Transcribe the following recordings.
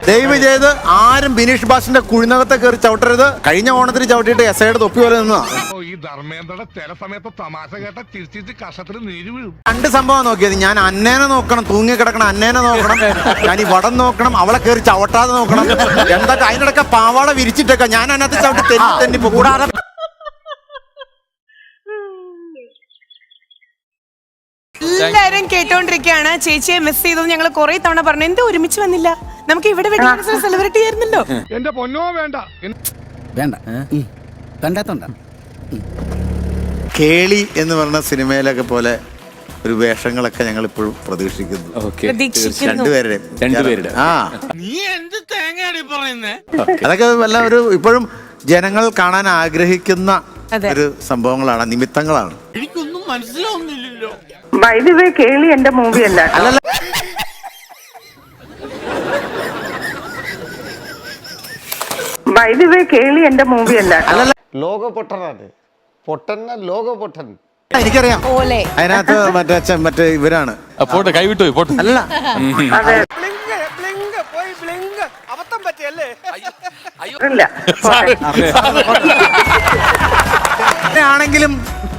ദയവ് ചെയ്ത് ആരും ബിനീഷ് ബാസിന്റെ കുഴിനകത്തെ കയറി ചവിട്ടരുത്. കഴിഞ്ഞ ഓണത്തിന് ചവിട്ടിയിട്ട് എസ്ഐയുടെ തൊപ്പി പോലെ നിന്നാ. ഈ ധർമ്മേന്ദ്രയുടെ ചില സമയത്ത് തമാശ കേട്ട ചിരിച്ചിട്ട് കഷത്തിൽ നീര് വീഴും. രണ്ട് സംഭവം നോക്കിയത്. ഞാൻ അന്നേനെ നോക്കണം, തൂങ്ങി കിടക്കണം അന്നേനെ നോക്കണം, ഞാൻ ഈ വടം നോക്കണം, അവളെ കയറി ചവിട്ടാതെ നോക്കണം. എന്തൊക്കെ അതിനിടയ്ക്ക് പാവാട വിരിച്ചിട്ടൊക്കെ ഞാൻ അതിനകത്ത് ചവിട്ടി തെന്നി കൂടാതെ. എല്ലാരും കേട്ടോണ്ടിരിക്കുകയാണ്. ചേച്ചിയെ മിസ് ചെയ്തത് ഞങ്ങൾ കുറെ തവണ പറഞ്ഞു. എന്താ ഒരുമിച്ച് വന്നില്ല? നമുക്ക് ഇവിടെ സെലിബ്രേറ്റ് ചെയ്യാറുണ്ടല്ലോ. എന്റെ പൊന്നോ വേണ്ട വേണ്ട കണ്ടാത്തോണ്ട. കേളി എന്ന് പറഞ്ഞ സിനിമയിലൊക്കെ പോലെ ഒരു വേഷങ്ങളൊക്കെ ഞങ്ങൾ ഇപ്പോഴും പ്രതീക്ഷിക്കുന്നു. രണ്ടുപേരുടെ അതൊക്കെ വല്ല ഒരു ഇപ്പോഴും ജനങ്ങൾ കാണാൻ ആഗ്രഹിക്കുന്ന ഒരു സംഭവങ്ങളാണ്, നിമിത്തങ്ങളാണ്. എനിക്കൊന്നും മനസ്സിലാവുന്നില്ലല്ലോ. ബൈ ദി വേ, കേളി എന്റെ മൂവി അല്ല. ബൈ ദി വേ, കേളി എന്റെ മൂവി അല്ല. ലോക പൊട്ടനാണ്. പൊട്ടന്ന ലോക പൊട്ടൻ. എനിക്കറിയാം. അതിനകത്ത് മറ്റേ ഇവരാണ്. കൈവിട്ടു അല്ല, ആണെങ്കിലും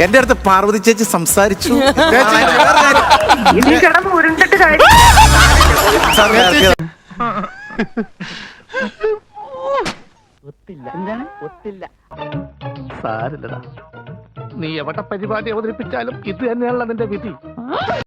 എന്റെ അടുത്ത് പാർവതി ചേച്ചി സംസാരിച്ചു. ഇനി കിടന്ന് ഉരുണ്ടിട്ട് കാര്യം. സാരില്ലടാ, നീ എവിടെ പരിപാടി അവതരിപ്പിച്ചാലും ഇത് തന്നെയാണല്ലോ നിന്റെ വിധി.